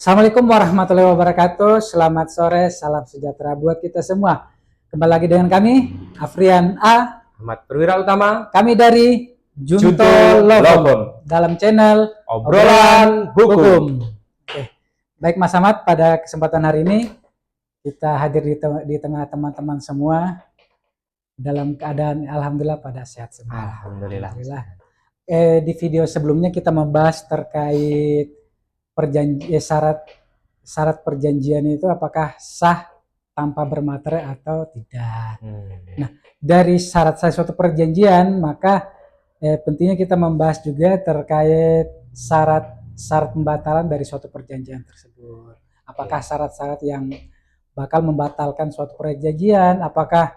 Assalamualaikum warahmatullahi wabarakatuh. Selamat sore, salam sejahtera buat kita semua. Kembali lagi dengan kami, Afrian A. Ahmad Perwira Utama. Kami dari Junto Logom Logom dalam channel Obrolan Hukum. Oke. Baik Mas Ahmad, pada kesempatan hari ini kita hadir di tengah teman-teman semua dalam keadaan alhamdulillah pada sehat semua. Alhamdulillah. Di video sebelumnya kita membahas terkait syarat perjanjian itu apakah sah tanpa bermaterai atau tidak. Nah, dari syarat sah suatu perjanjian, maka pentingnya kita membahas juga terkait syarat pembatalan dari suatu perjanjian tersebut. Apakah syarat-syarat yang bakal membatalkan suatu perjanjian, apakah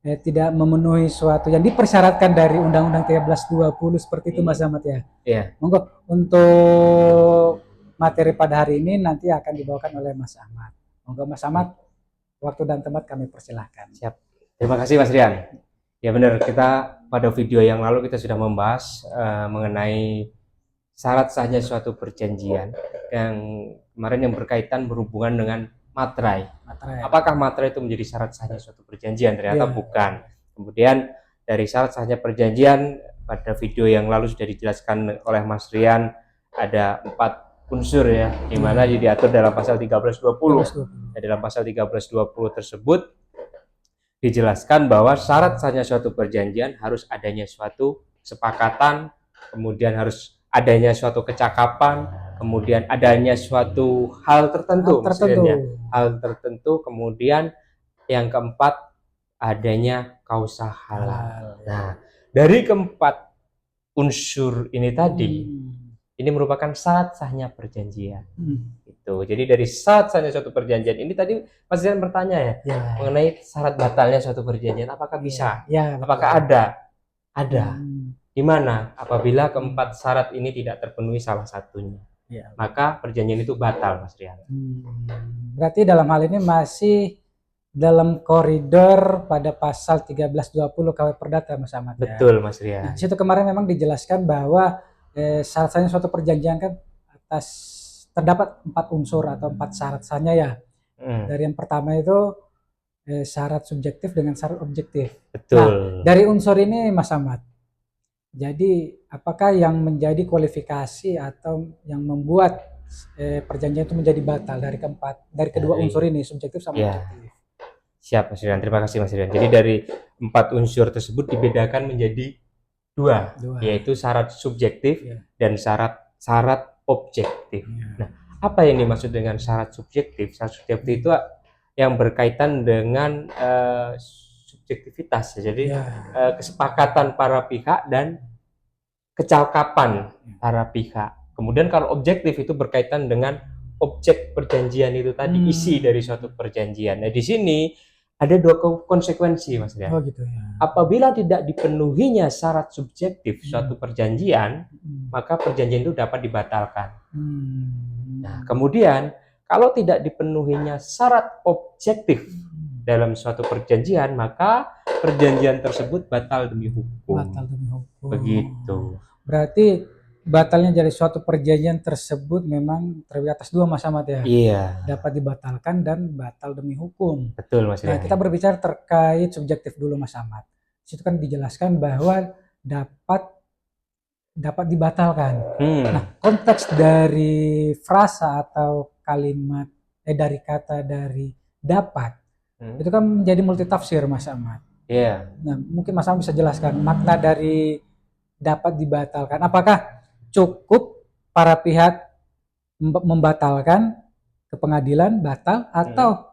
tidak memenuhi suatu yang dipersyaratkan dari Undang-Undang 1320 seperti itu Mas Ahmad ya. Iya. Monggo untuk materi pada hari ini nanti akan dibawakan oleh Mas Ahmad. Monggo Mas Ahmad, waktu dan tempat kami persilahkan. Siap. Terima kasih Mas Rian. Ya benar, kita pada video yang lalu kita sudah membahas mengenai syarat sahnya suatu perjanjian yang kemarin yang berkaitan berhubungan dengan materai. Apakah materai itu menjadi syarat sahnya suatu perjanjian? Ternyata bukan. Kemudian dari syarat sahnya perjanjian pada video yang lalu sudah dijelaskan oleh Mas Rian, ada 4 unsur ya, di mana diatur dalam pasal 1320. Dalam pasal 1320 tersebut dijelaskan bahwa syarat sahnya suatu perjanjian harus adanya suatu kesepakatan, kemudian harus adanya suatu kecakapan, kemudian adanya suatu hal tertentu, hal tertentu, kemudian yang keempat adanya kausa halal. Nah, dari keempat unsur ini tadi, ini merupakan syarat sahnya perjanjian. Gitu. Jadi dari syarat sahnya suatu perjanjian ini tadi Mas Rian bertanya ya, mengenai syarat batalnya suatu perjanjian, apakah bisa? Apakah ada? Ada. Di mana apabila keempat syarat ini tidak terpenuhi salah satunya, maka perjanjian itu batal, Mas Rian. Berarti dalam hal ini masih dalam koridor pada pasal 1320 KW Perdata, Mas Ahmad. Betul, Mas Rian. Nah, situ kemarin memang dijelaskan bahwa syarat sahnya suatu perjanjian kan terdapat 4 unsur atau 4 syarat sahnya ya. Dari yang pertama itu syarat subjektif dengan syarat objektif. Betul. Nah, dari unsur ini Mas Ahmad, jadi apakah yang menjadi kualifikasi atau yang membuat perjanjian itu menjadi batal dari kedua unsur ini, subjektif sama objektif? Siap Mas Rian, terima kasih Mas Rian. Jadi dari 4 unsur tersebut dibedakan menjadi dua, yaitu syarat subjektif dan syarat objektif. Nah, apa yang dimaksud dengan syarat subjektif? Syarat subjektif itu yang berkaitan dengan subjektivitas, jadi kesepakatan para pihak dan kecakapan para pihak. Kemudian kalau objektif itu berkaitan dengan objek perjanjian itu tadi, isi dari suatu perjanjian. Nah, di sini ada 2 konsekuensi, Mas Rian. Gitu ya. Apabila tidak dipenuhinya syarat subjektif suatu perjanjian, maka perjanjian itu dapat dibatalkan. Nah, kemudian kalau tidak dipenuhinya syarat objektif dalam suatu perjanjian, maka perjanjian tersebut batal demi hukum. Begitu. Berarti batalnya dari suatu perjanjian tersebut memang terdiri atas 2, Mas Ahmad ya? Iya. Dapat dibatalkan dan batal demi hukum. Betul, Mas. Nah, kita berbicara terkait subjektif dulu, Mas Ahmad. Situ kan dijelaskan bahwa dapat dibatalkan. Nah, konteks dari frasa atau kalimat dari kata dari dapat itu kan menjadi multitafsir, Mas Ahmad. Iya. Nah, mungkin Mas Ahmad bisa jelaskan makna dari dapat dibatalkan. Apakah cukup para pihak membatalkan ke pengadilan batal atau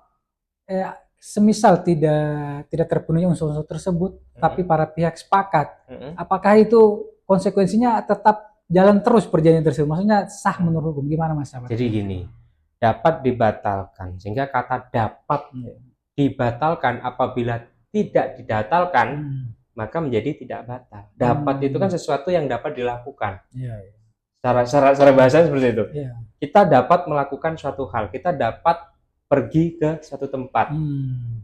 semisal tidak terpenuhi unsur-unsur tersebut tapi para pihak sepakat, apakah itu konsekuensinya tetap jalan terus perjanjian tersebut? Maksudnya sah menurut hukum, gimana Mas Ahmad? Jadi gini, dapat dibatalkan, sehingga kata dapat dibatalkan apabila tidak dibatalkan maka menjadi tidak batal. Dapat itu kan sesuatu yang dapat dilakukan. Secara bahasa seperti itu. Kita dapat melakukan suatu hal, kita dapat pergi ke suatu tempat.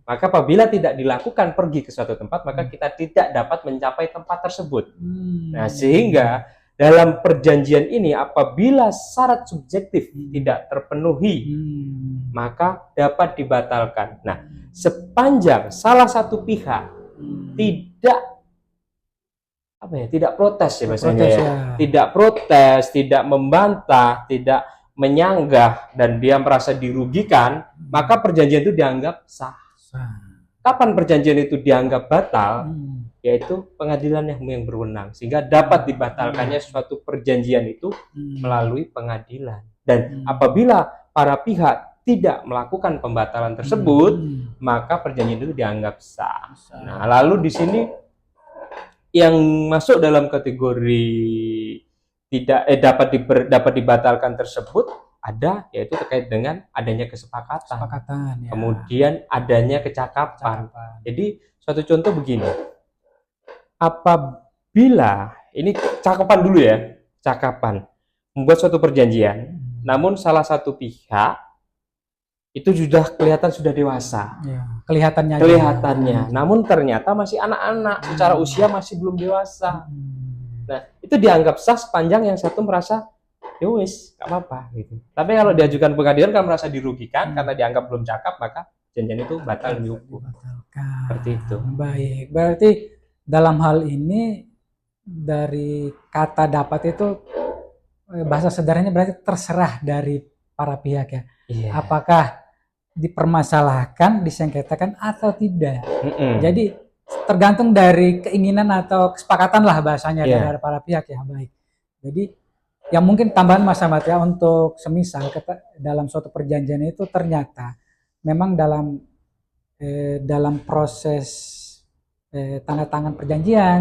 Maka apabila tidak dilakukan pergi ke suatu tempat, maka kita tidak dapat mencapai tempat tersebut. Nah, sehingga dalam perjanjian ini apabila syarat subjektif tidak terpenuhi, maka dapat dibatalkan. Nah, sepanjang salah satu pihak tidak tidak protes ya biasanya ya. Tidak protes, tidak membantah, tidak menyanggah, dan dia merasa dirugikan, maka perjanjian itu dianggap sah. Kapan perjanjian itu dianggap batal? Yaitu pengadilan yang berwenang, sehingga dapat dibatalkannya suatu perjanjian itu melalui pengadilan. Dan apabila para pihak tidak melakukan pembatalan tersebut, maka perjanjian itu dianggap sah. Nah, lalu di sini yang masuk dalam kategori tidak dapat dibatalkan tersebut ada, yaitu terkait dengan adanya kesepakatan ya. Kemudian adanya kecakapan. Jadi suatu contoh begini, apabila ini cakapan dulu ya, cakapan membuat suatu perjanjian, namun salah satu pihak itu kelihatan sudah dewasa ya, kelihatannya, namun ternyata masih anak-anak, secara usia masih belum dewasa. Nah, itu dianggap sah sepanjang yang satu merasa ya wis, gak apa-apa gitu. Tapi kalau diajukan pengadilan kan merasa dirugikan karena dianggap belum cakap, maka perjanjian itu batal demi hukum. Seperti itu. Baik, berarti dalam hal ini dari kata dapat itu bahasa sederhananya berarti terserah dari para pihak ya. Apakah dipermasalahkan, disengketakan atau tidak. Jadi tergantung dari keinginan atau kesepakatan lah bahasanya dari para pihak ya. Baik. Jadi yang mungkin tambahan Mas Ahmad ya, untuk semisal dalam suatu perjanjian itu ternyata memang dalam proses tanda tangan perjanjian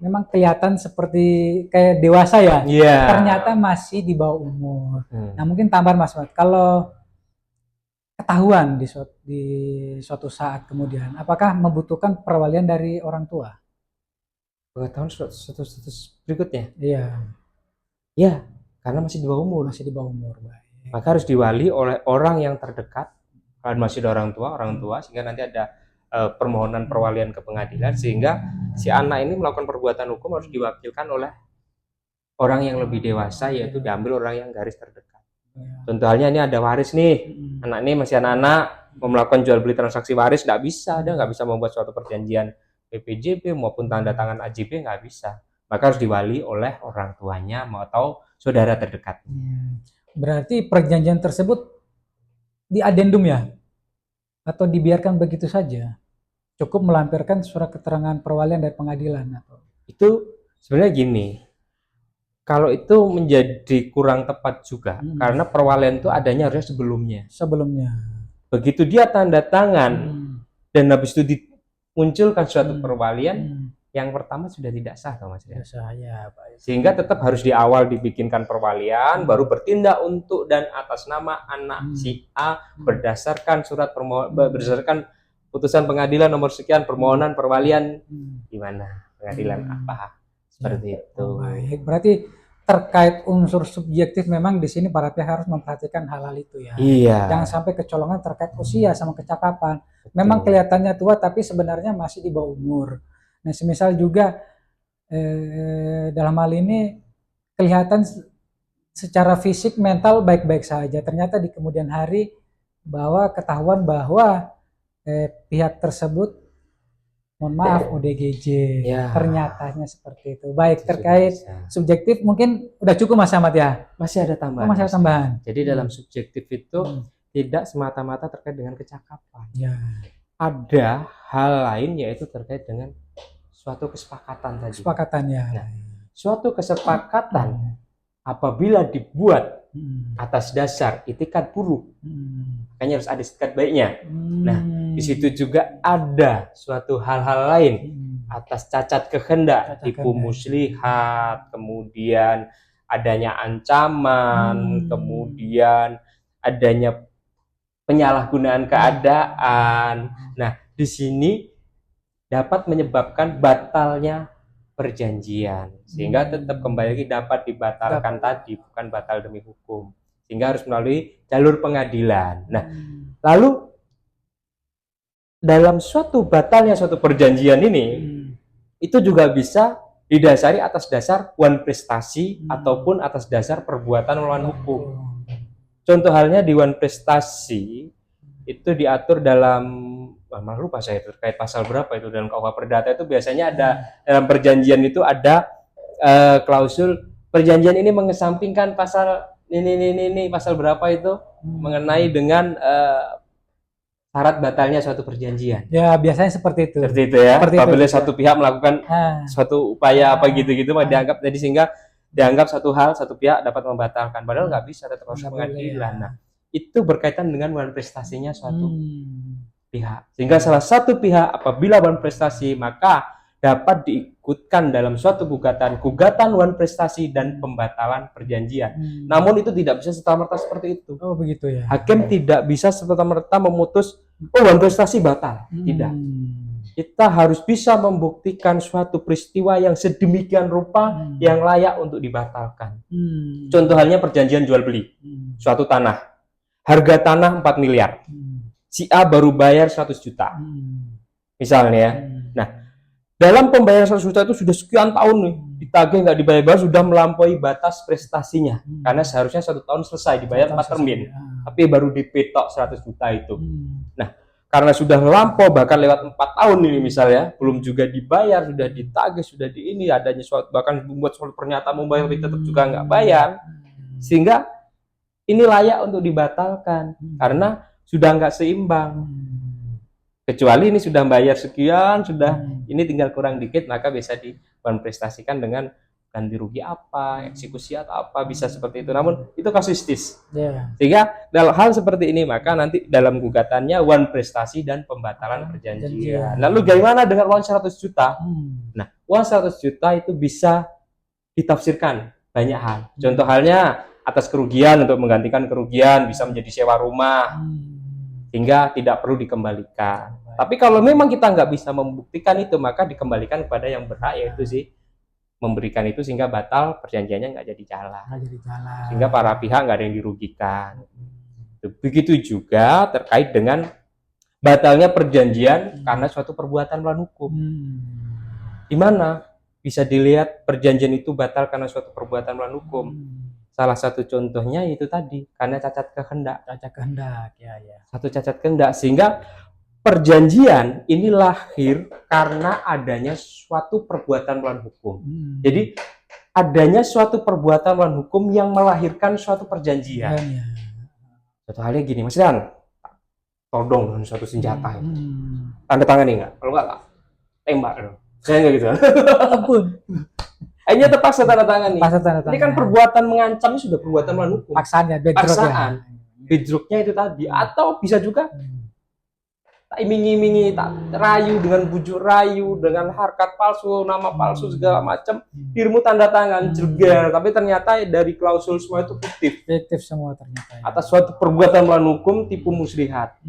memang kelihatan seperti kayak dewasa ya, ternyata masih di bawah umur. Nah, mungkin tambahan Mas Ahmad, kalau ketahuan di suatu saat kemudian, apakah membutuhkan perwalian dari orang tua? Pengetahuan suatu berikutnya? Iya. Ya, karena masih di bawah umur. Baik. Maka harus diwali oleh orang yang terdekat. Kalau masih ada orang tua, sehingga nanti ada permohonan perwalian ke pengadilan, sehingga si anak ini melakukan perbuatan hukum harus diwakilkan oleh orang yang lebih dewasa, yaitu diambil orang yang garis terdekat. Contohnya ini ada waris nih, anak ini masih anak-anak, mau melakukan jual beli transaksi waris nggak bisa, dia nggak bisa membuat suatu perjanjian PPJP maupun tanda tangan AJB, nggak bisa. Maka harus diwali oleh orang tuanya atau saudara terdekat. Berarti perjanjian tersebut diadendum ya? Atau dibiarkan begitu saja? Cukup melampirkan surat keterangan perwalian dari pengadilan? Atau? Itu sebenarnya gini, kalau itu menjadi kurang tepat juga, karena perwalian itu adanya harusnya sebelumnya. Begitu dia tanda tangan, dan habis itu dimunculkan suatu perwalian, yang pertama sudah tidak sah, Mas. Sehingga tetap harus di awal dibikinkan perwalian, baru bertindak untuk dan atas nama anak si A berdasarkan berdasarkan putusan pengadilan nomor sekian, permohonan perwalian di mana, pengadilan apa, seperti itu. Baik, berarti terkait unsur subjektif memang di sini para pihak harus memperhatikan hal-hal itu ya. Jangan sampai kecolongan terkait usia sama kecakapan. Memang kelihatannya tua tapi sebenarnya masih di bawah umur. Nah, semisal juga dalam hal ini kelihatan secara fisik mental baik-baik saja, ternyata di kemudian hari ketahuan bahwa pihak tersebut, mohon maaf, ODGJ, ternyatanya seperti itu. Baik, terkait subjektif mungkin udah cukup Mas Ahmad ya? Masih ada tambahan. Masih ada tambahan. Jadi dalam subjektif itu tidak semata-mata terkait dengan kecakapan. Ada hal lain, yaitu terkait dengan suatu kesepakatan tadi. Nah, suatu kesepakatan apabila dibuat atas dasar itikat buruk, makanya harus ada itikat baiknya. Nah, di situ juga ada suatu hal-hal lain atas cacat kehendak, tipu muslihat, kemudian adanya ancaman, kemudian adanya penyalahgunaan keadaan. Nah, di sini dapat menyebabkan batalnya perjanjian, sehingga tetap kembali lagi dapat dibatalkan tadi, bukan batal demi hukum, sehingga harus melalui jalur pengadilan. Nah, lalu dalam suatu batalnya suatu perjanjian ini, itu juga bisa didasari atas dasar wan prestasi ataupun atas dasar perbuatan melawan hukum. Contoh halnya di wan prestasi itu diatur dalam, malah lupa saya terkait pasal berapa itu dalam KUH Perdata itu biasanya ada dalam perjanjian itu ada klausul perjanjian ini mengesampingkan pasal ini pasal berapa itu mengenai dengan syarat batalnya suatu perjanjian. Ya, biasanya seperti itu. Seperti itu ya. Apabila satu pihak melakukan suatu upaya apa gitu-gitu, dianggap jadi sehingga dianggap satu pihak dapat membatalkan. Padahal nggak bisa, ada proses pengadilan. Nah, itu berkaitan dengan wan prestasinya suatu pihak. Sehingga salah satu pihak apabila wan prestasi maka dapat diikutkan dalam suatu gugatan wan prestasi dan pembatalan perjanjian. Namun itu tidak bisa serta-merta seperti itu. Oh, begitu ya. Hakim tidak bisa serta-merta memutus wan prestasi batal. Tidak. Kita harus bisa membuktikan suatu peristiwa yang sedemikian rupa yang layak untuk dibatalkan. Contoh halnya perjanjian jual beli suatu tanah. Harga tanah 4 miliar. Si A baru bayar 100 juta. Misalnya ya. Nah, dalam pembayaran 100 juta itu sudah sekian tahun nih, ditagih nggak dibayar, sudah melampaui batas prestasinya. Karena seharusnya 1 tahun selesai dibayar 4 termin. Tapi baru dipetok 100 juta itu. Nah, karena sudah melampau bahkan lewat 4 tahun ini misalnya, belum juga dibayar, sudah ditagih, sudah di ini adanya suatu bahkan membuat suatu pernyataan membayar tapi tetap juga nggak bayar. Sehingga ini layak untuk dibatalkan karena sudah nggak seimbang. Kecuali ini sudah bayar sekian, sudah ini tinggal kurang dikit, maka bisa diprestasikan dengan ganti rugi apa, eksekusi atau apa, bisa seperti itu. Namun itu kasuistis. Sehingga dalam hal seperti ini maka nanti dalam gugatannya wan prestasi dan pembatalan perjanjian. Lalu bagaimana dengan uang 100 juta? Nah, uang 100 juta itu bisa ditafsirkan banyak hal. Contoh halnya atas kerugian, untuk menggantikan kerugian, bisa menjadi sewa rumah hingga tidak perlu dikembalikan. Tapi kalau memang kita nggak bisa membuktikan itu, maka dikembalikan kepada yang berhak, yaitu sih memberikan itu, sehingga batal perjanjiannya nggak jadi jalan. Sehingga para pihak nggak ada yang dirugikan. Begitu juga terkait dengan batalnya perjanjian karena suatu perbuatan melawan hukum. Di mana bisa dilihat perjanjian itu batal karena suatu perbuatan melawan hukum? Salah satu contohnya itu tadi, karena cacat kehendak. Satu cacat kehendak, sehingga perjanjian ini lahir karena adanya suatu perbuatan melawan hukum. Jadi adanya suatu perbuatan melawan hukum yang melahirkan suatu perjanjian. Contoh halnya gini, Mas Dan, todong dengan suatu senjata. Tanda tangan nih nggak? Kalau nggak, tembak. Saya nggak gitu. Ampun. Akhirnya terpaksa tanda tangan nih. Ini kan perbuatan mengancam, ini sudah perbuatan melawan hukum. Paksaan. Bedrocknya itu tadi. Atau bisa juga tak iming-imingi, tak rayu dengan bujuk rayu, dengan harkat palsu, nama palsu segala macam. Dirimu tanda tangan, jeger. Tapi ternyata dari klausul semua itu fiktif. Fiktif semua ternyata. Atas suatu perbuatan melawan hukum, tipu muslihat.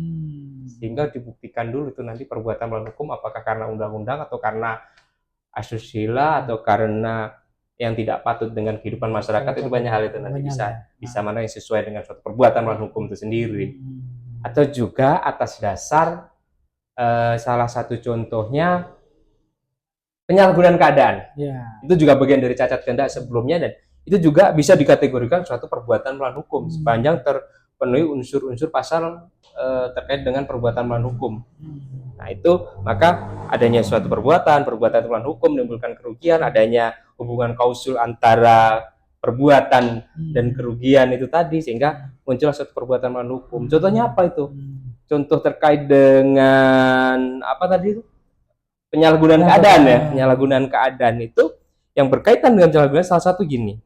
Sehingga dibuktikan dulu itu nanti perbuatan melawan hukum apakah karena undang-undang atau karena asusila atau karena yang tidak patut dengan kehidupan masyarakat. Itu banyak hal itu nanti bisa mana yang sesuai dengan suatu perbuatan melawan hukum itu sendiri. Atau juga atas dasar salah satu contohnya penyalahgunaan keadaan. Itu juga bagian dari cacat kehendak sebelumnya, dan itu juga bisa dikategorikan suatu perbuatan melawan hukum sepanjang terpenuhi unsur-unsur pasal terkait dengan perbuatan melawan hukum. Nah, itu maka adanya suatu perbuatan melawan hukum menimbulkan kerugian, adanya hubungan kausul antara perbuatan dan kerugian itu tadi, sehingga muncul suatu perbuatan melawan hukum. Contohnya apa itu? Contoh terkait dengan apa tadi itu? Penyalahgunaan keadaan ya. Penyalahgunaan keadaan itu yang berkaitan dengan penyalahgunaan salah satu gini.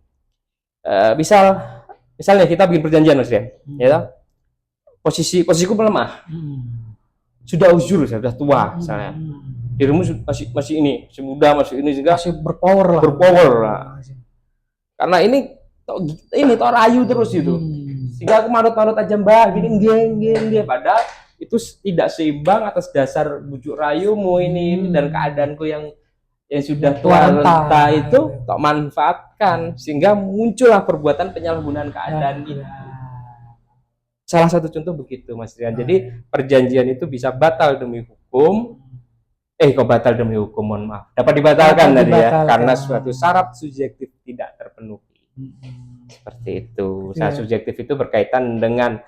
Misalnya kita bikin perjanjian, Mas Rian, ya. Posisiku melemah. Sudah uzur, sudah tua misalnya. Dirimu masih ini, masih muda, masih ini juga masih berpower lah. Karena ini toh rayu terus itu. Sehingga aku manut-manut aja, Mbak, gini, padahal itu tidak seimbang atas dasar bujuk rayumu ini dan keadaanku yang sudah tua renta itu tak manfaatkan, sehingga muncullah perbuatan penyalahgunaan keadaan itu. Salah satu contoh begitu, Mas Rian. Jadi perjanjian itu bisa batal demi hukum kok batal demi hukum, mohon maaf. Dapat dibatalkan tadi ya, karena suatu syarat subjektif tidak terpenuhi. Seperti itu. Syarat subjektif itu berkaitan dengan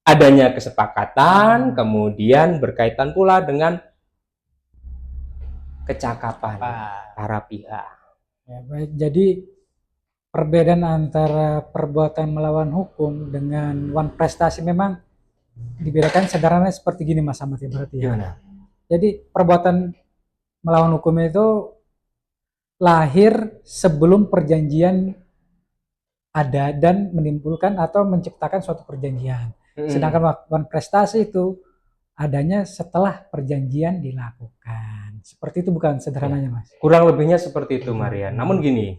adanya kesepakatan, kemudian berkaitan pula dengan kecakapan para pihak. Ya, baik. Jadi perbedaan antara perbuatan melawan hukum dengan wan prestasi memang dibedakan sederhana seperti gini Mas Ahmad ya berarti ya. Gimana? Jadi perbuatan melawan hukum itu lahir sebelum perjanjian ada dan menimbulkan atau menciptakan suatu perjanjian. Sedangkan wan prestasi itu adanya setelah perjanjian dilakukan. Seperti itu bukan sederhananya Mas? Kurang lebihnya seperti itu Marian. Namun gini,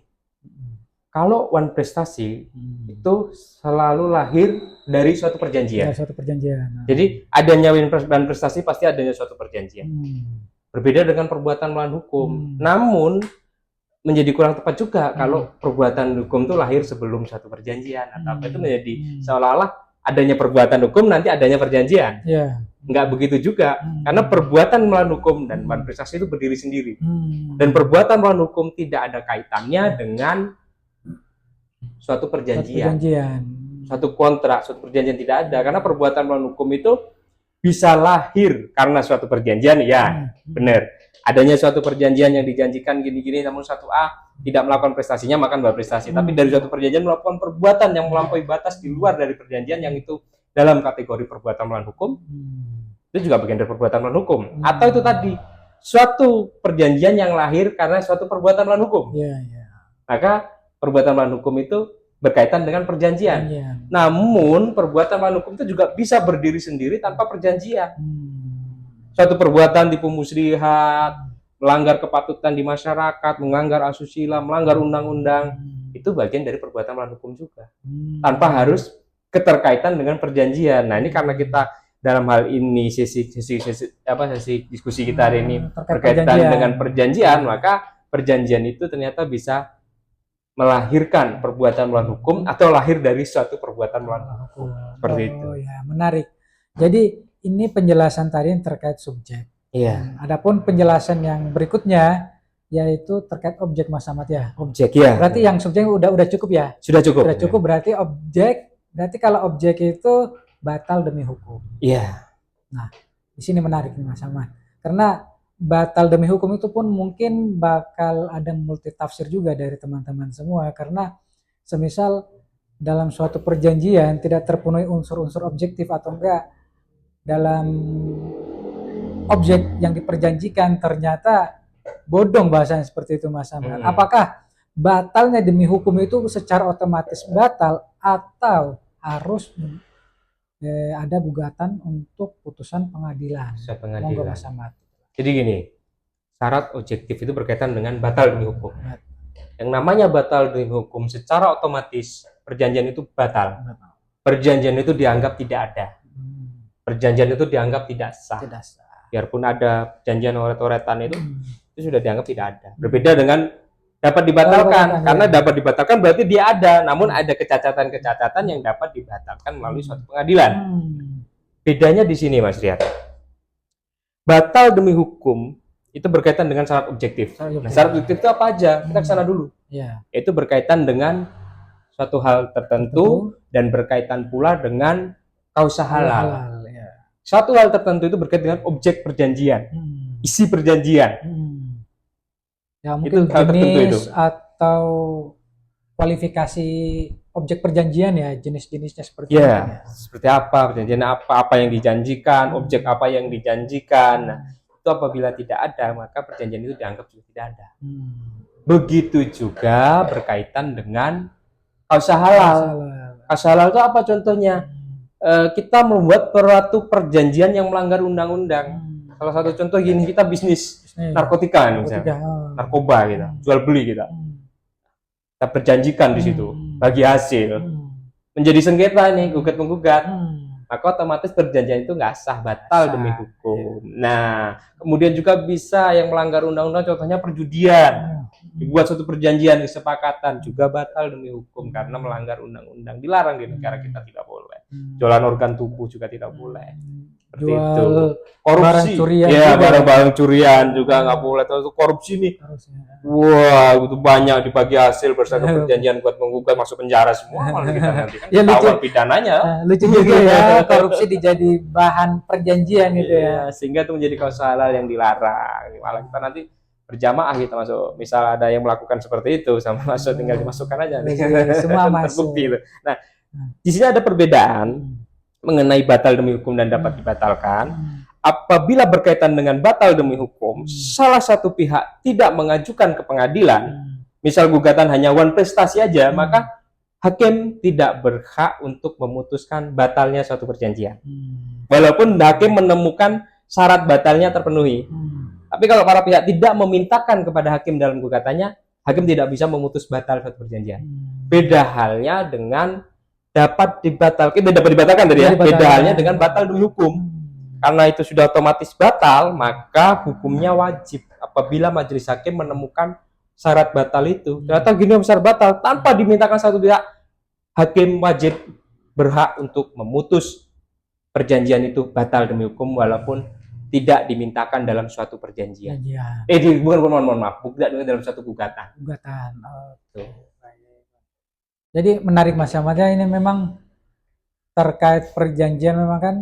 kalau wan prestasi itu selalu lahir dari suatu perjanjian. Dari suatu perjanjian. Jadi adanya wan prestasi pasti adanya suatu perjanjian. Berbeda dengan perbuatan melawan hukum. Namun menjadi kurang tepat juga kalau perbuatan hukum itu lahir sebelum suatu perjanjian atau apa itu menjadi seolah-olah adanya perbuatan hukum nanti adanya perjanjian. Nggak begitu juga, karena perbuatan melawan hukum dan wan prestasi itu berdiri sendiri. Dan perbuatan melawan hukum tidak ada kaitannya dengan suatu perjanjian. Suatu kontrak, suatu perjanjian tidak ada, karena perbuatan melawan hukum itu bisa lahir karena suatu perjanjian, ya benar. Adanya suatu perjanjian yang dijanjikan gini-gini, namun satu A tidak melakukan prestasinya, maka nggak prestasi. Tapi dari suatu perjanjian melakukan perbuatan yang melampaui batas di luar dari perjanjian yang itu dalam kategori perbuatan melawan hukum, itu juga bagian dari perbuatan melawan hukum. Atau itu tadi suatu perjanjian yang lahir karena suatu perbuatan melawan hukum. Maka perbuatan melawan hukum itu berkaitan dengan perjanjian. Namun perbuatan melawan hukum itu juga bisa berdiri sendiri tanpa perjanjian. Suatu perbuatan tipu muslihat, melanggar kepatutan di masyarakat, melanggar asusila, melanggar undang-undang, itu bagian dari perbuatan melawan hukum juga. Tanpa harus keterkaitan dengan perjanjian. Nah, ini karena kita dalam hal ini sesi diskusi kita hari ini berkaitan dengan perjanjian, maka perjanjian itu ternyata bisa melahirkan perbuatan melawan hukum atau lahir dari suatu perbuatan melawan hukum. Seperti itu. Ya, menarik. Jadi ini penjelasan tadi yang terkait subjek. Adapun penjelasan yang berikutnya yaitu terkait objek Mas Ahmad ya. Objek ya. Berarti yang subjek udah cukup ya? Sudah cukup. Sudah cukup, berarti objek. Berarti kalau objek itu batal demi hukum. Nah, di sini menarik nih Mas Ahmad. Karena batal demi hukum itu pun mungkin bakal ada multi tafsir juga dari teman-teman semua, karena semisal dalam suatu perjanjian tidak terpenuhi unsur-unsur objektif atau enggak dalam objek yang diperjanjikan ternyata bodong, bahasanya seperti itu Mas Ahmad. Apakah batalnya demi hukum itu secara otomatis batal atau harus ada gugatan untuk putusan pengadilan? Monggo Mas Ahmad. Jadi gini, syarat objektif itu berkaitan dengan batal demi hukum. Yang namanya batal demi hukum secara otomatis perjanjian itu batal. Perjanjian itu dianggap tidak ada. Perjanjian itu dianggap tidak sah. Biarpun ada perjanjian oret-oretan itu sudah dianggap tidak ada. Berbeda dengan dapat dibatalkan, karena dapat dibatalkan berarti dia ada, namun ada kecacatan-kecacatan yang dapat dibatalkan melalui suatu pengadilan. Bedanya di sini Mas Rian. Batal demi hukum itu berkaitan dengan syarat objektif. Nah, syarat objektif itu apa aja? Kita kesana dulu. Itu berkaitan dengan suatu hal tertentu dan berkaitan pula dengan kausa halal. Suatu hal tertentu itu berkaitan dengan objek perjanjian, isi perjanjian. Ya mungkin itu jenis atau kualifikasi objek perjanjian ya, jenis-jenisnya seperti apa? Seperti apa perjanjian, apa yang dijanjikan, objek apa yang dijanjikan. Nah, itu apabila tidak ada, maka perjanjian itu dianggap juga tidak ada. Begitu juga berkaitan dengan kausa halal. Kausa halal itu apa contohnya? Kita membuat suatu perjanjian yang melanggar undang-undang. Salah satu contoh gini, kita bisnis narkotika misalnya, narkoba kita, jual beli kita. Kita perjanjikan di situ, bagi hasil. Menjadi sengketa nih, gugat menggugat. Maka otomatis perjanjian itu nggak sah, batal demi hukum. Nah, kemudian juga bisa yang melanggar undang-undang, contohnya perjudian. Dibuat suatu perjanjian kesepakatan juga batal demi hukum karena melanggar undang-undang, dilarang di negara kita, tidak boleh. Jualan organ tubuh juga tidak boleh. Seperti jual itu. barang Korupsi, curian ya juga. barang-barang curian juga nggak boleh. Terus korupsi nih, Harusnya. wah itu banyak dibagi hasil berdasarkan perjanjian buat menggugat masuk penjara semua malah kita nanti kan Ya, lucu. ketahuan pidananya. Lucu juga ya, korupsi dijadi bahan perjanjian gitu ya. Iya, sehingga itu menjadi kausa halal yang dilarang. Malah kita nanti berjamaah kita masuk. Misal ada yang melakukan seperti itu sama masuk tinggal dimasukkan aja nih. Semua Kan masuk. terbukti itu. Nah, di sini ada perbedaan mengenai batal demi hukum dan dapat dibatalkan. Apabila berkaitan dengan batal demi hukum, salah satu pihak tidak mengajukan ke pengadilan, misal gugatan hanya one prestasi aja, maka hakim tidak berhak untuk memutuskan batalnya suatu perjanjian. Walaupun hakim menemukan syarat batalnya terpenuhi. Tapi kalau para pihak tidak memintakan kepada hakim dalam gugatannya, hakim tidak bisa memutus batal suatu perjanjian. Beda halnya dengan dapat dibatalkan, tidak dapat dibatalkan tadi ya. Beda halnya dengan batal demi hukum. Karena itu sudah otomatis batal, maka hukumnya wajib apabila majelis hakim menemukan syarat batal itu. Ternyata gini besar batal tanpa dimintakan satu pihak, hakim wajib berhak untuk memutus perjanjian itu batal demi hukum walaupun tidak dimintakan dalam suatu perjanjian. Mohon maaf, tidak dalam suatu gugatan. Gugatan. Jadi menarik Mas Ahmad ya, ini memang terkait perjanjian memang kan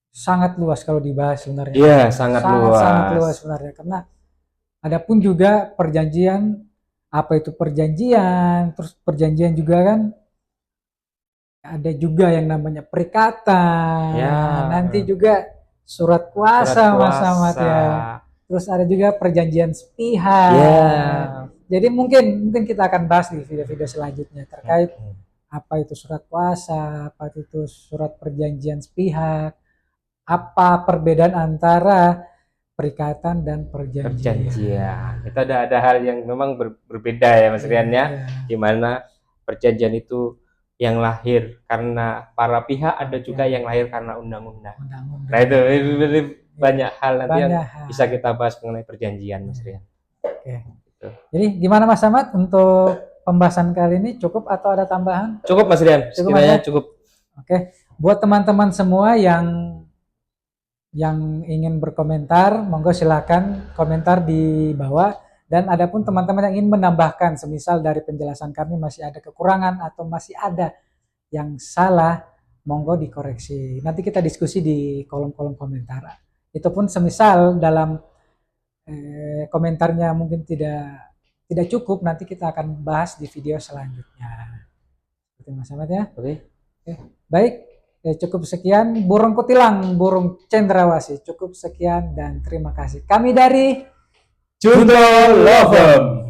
sangat luas kalau dibahas sebenarnya. Iya, sangat luas. Sangat luas sebenarnya, karena ada pun juga perjanjian, apa itu perjanjian, terus perjanjian juga kan ada juga yang namanya perikatan. Ya. Nanti juga surat kuasa Mas Ahmad ya. Terus ada juga perjanjian sepihak. Ya. Jadi mungkin kita akan bahas di video-video selanjutnya terkait apa itu surat kuasa, apa itu surat perjanjian sepihak, apa perbedaan antara perikatan dan perjanjian. Itu ada hal yang memang berbeda ya Mas Rian ya, di mana perjanjian itu yang lahir karena para pihak, ada juga yang lahir karena undang-undang. Nah itu banyak hal nanti yang bisa kita bahas mengenai perjanjian Mas Rian. Oke. Jadi gimana Mas Ahmad untuk pembahasan kali ini, cukup atau ada tambahan? Cukup Mas Rian, sekiranya cukup. Oke, buat teman-teman semua yang ingin berkomentar, monggo silakan komentar di bawah. Dan adapun teman-teman yang ingin menambahkan, semisal dari penjelasan kami masih ada kekurangan atau masih ada yang salah, monggo dikoreksi. Nanti kita diskusi di kolom-kolom komentar. Itu pun semisal dalam komentarnya mungkin tidak cukup, nanti kita akan bahas di video selanjutnya. Seperti Mas Ahmad ya. Oke. Baik. Cukup sekian, burung kutilang, burung cendrawasih. Cukup sekian dan terima kasih. Kami dari Junto Lovem.